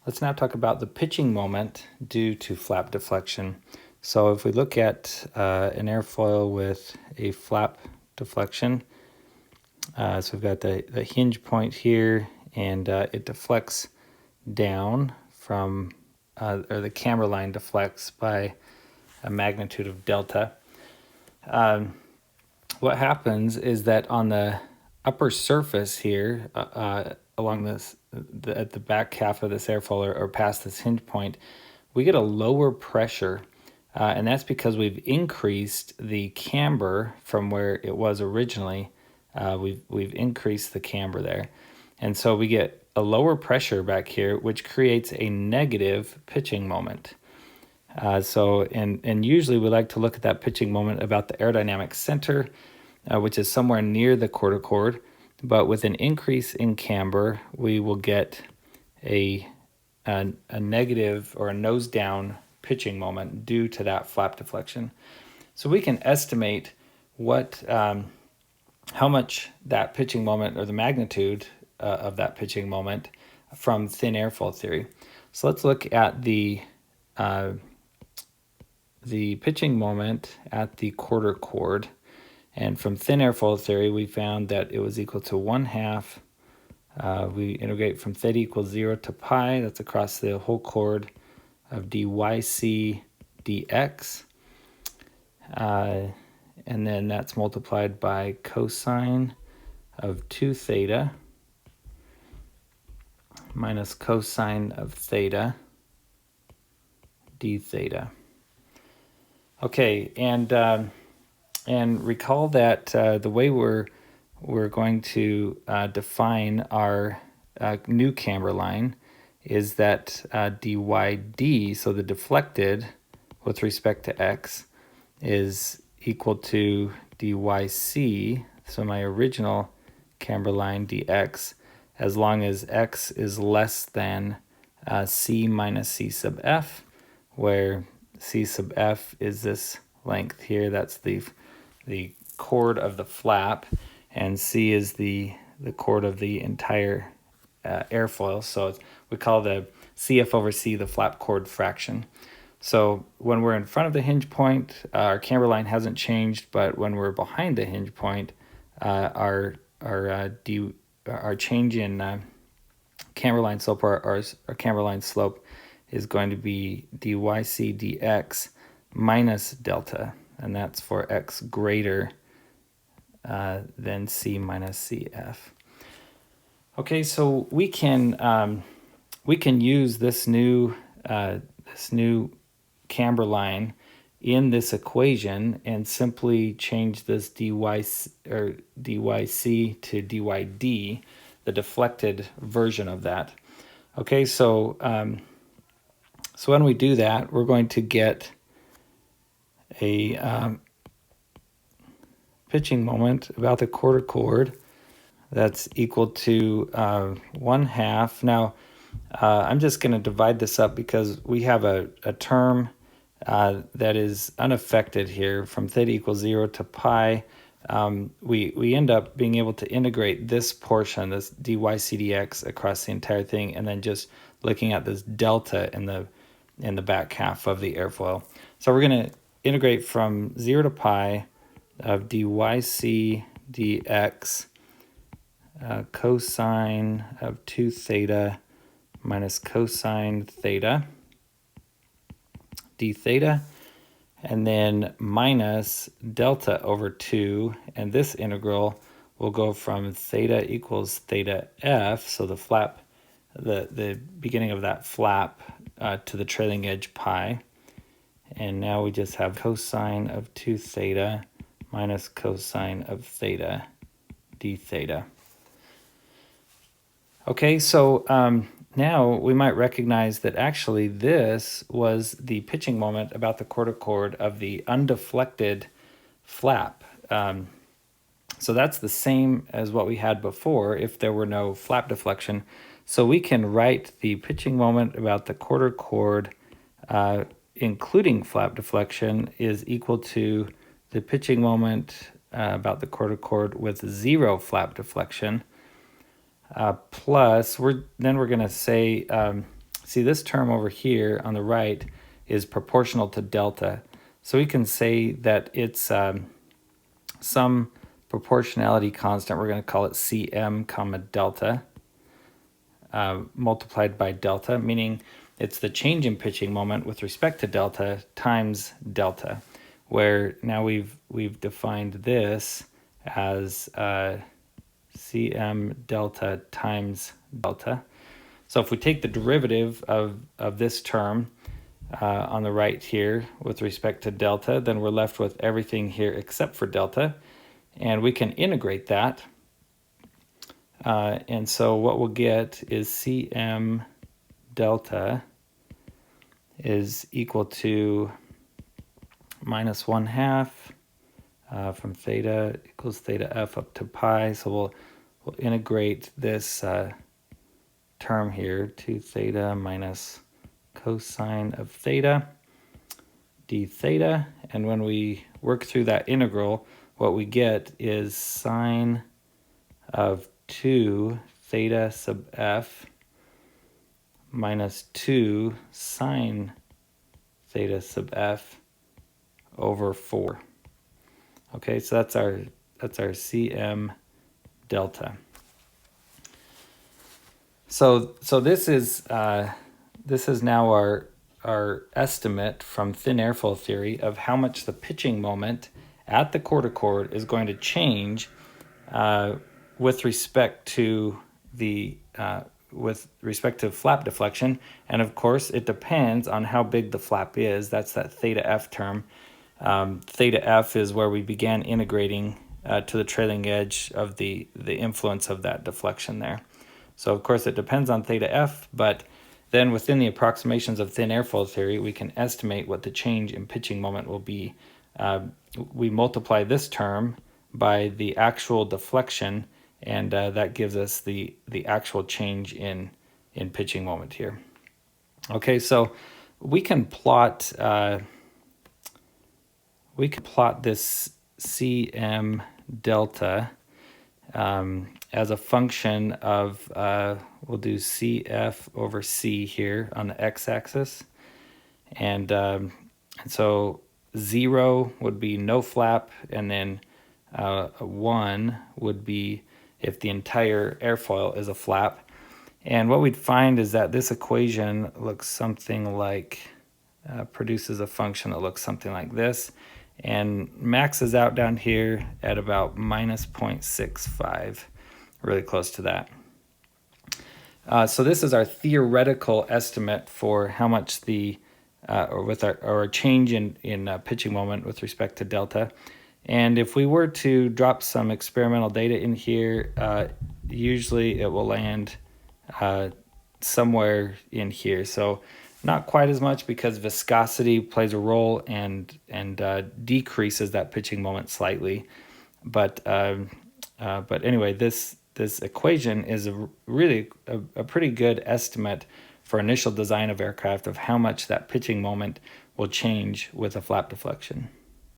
Let's now talk about the pitching moment due to flap deflection. So if we look at an airfoil with a flap deflection, so we've got the hinge point here, and it deflects down from, or the camber line deflects by a magnitude of delta. What happens is that on the upper surface here, along this, at the back half of this airfoil or past this hinge point, we get a lower pressure, and that's because we've increased the camber from where it was originally. We've increased the camber there, and so we get a lower pressure back here, which creates a negative pitching moment. And usually we like to look at that pitching moment about the aerodynamic center, which is somewhere near the quarter chord. But with an increase in camber, we will get a negative or a nose down pitching moment due to that flap deflection. So we can estimate how much that pitching moment, or the magnitude of that pitching moment, from thin airfoil theory. So let's look at the pitching moment at the quarter chord. And from thin airfoil theory, we found that it was equal to 1/2. We integrate from theta equals 0 to pi. That's across the whole chord of dyc dx. And then that's multiplied by cosine of 2 theta minus cosine of theta d theta. Okay, and recall that the way we're going to define our new camber line is that dyd, so the deflected with respect to x, is equal to dyc, so my original camber line dx, as long as x is less than c minus c sub f, where c sub f is this length here. That's the chord of the flap, and c is the chord of the entire airfoil. So we call the cf over c the flap chord fraction. So when we're in front of the hinge point, our camber line hasn't changed, but when we're behind the hinge point, our change in camber line slope, or our camber line slope, is going to be dyc dx minus delta, and that's for x greater than c minus cf. Okay, so we can use this new camber line in this equation and simply change this dyc to dyd, the deflected version of that. Okay, so when we do that, we're going to get a pitching moment about the quarter chord that's equal to 1/2. Now, I'm just going to divide this up because we have a term that is unaffected here from theta equals 0 to pi. We end up being able to integrate this portion, this dyc dx, across the entire thing, and then just looking at this delta in the back half of the airfoil. So we're going to integrate from 0 to pi of dyc dx cosine of 2 theta minus cosine theta d theta, and then minus delta over 2, and this integral will go from theta equals theta f, so the flap, the beginning of that flap, to the trailing edge pi, and now we just have cosine of 2 theta minus cosine of theta d theta. Okay, so now we might recognize that actually this was the pitching moment about the quarter chord of the undeflected flap. So that's the same as what we had before if there were no flap deflection. So we can write the pitching moment about the quarter chord, including flap deflection, is equal to the pitching moment about the quarter chord with 0 flap deflection, plus we're going to say see this term over here on the right is proportional to delta. So we can say that it's some proportionality constant, we're going to call it Cm comma delta, multiplied by delta, meaning it's the change in pitching moment with respect to delta times delta, where now we've defined this as Cm delta times delta. So if we take the derivative of this term on the right here with respect to delta, then we're left with everything here except for delta. And we can integrate that. And so what we'll get is Cm delta is equal to minus 1/2 from theta equals theta f up to pi. So we'll integrate this term here, 2 theta minus cosine of theta d theta. And when we work through that integral, what we get is sine of 2 theta sub f minus 2 sine theta sub f over 4. Okay, so that's our Cm delta. So this is now our estimate from thin airfoil theory of how much the pitching moment at the quarter chord is going to change with respect to flap deflection. And of course, it depends on how big the flap is. That's that theta f term. Theta f is where we began integrating to the trailing edge of the influence of that deflection there. So of course it depends on theta f, but then within the approximations of thin airfoil theory, we can estimate what the change in pitching moment will be. We multiply this term by the actual deflection, and that gives us the actual change in pitching moment here. Okay, so we can plot this Cm delta as a function of, we'll do Cf over C here on the x-axis. And so 0 would be no flap, and then 1 would be if the entire airfoil is a flap. And what we'd find is that this equation looks something like, produces a function that looks something like this, and maxes out down here at about minus 0.65, really close to that. So this is our theoretical estimate for how much or a change in pitching moment with respect to delta. And if we were to drop some experimental data in here, usually it will land somewhere in here. So not quite as much, because viscosity plays a role and decreases that pitching moment slightly. But anyway, this equation is really a pretty good estimate for initial design of aircraft of how much that pitching moment will change with a flap deflection.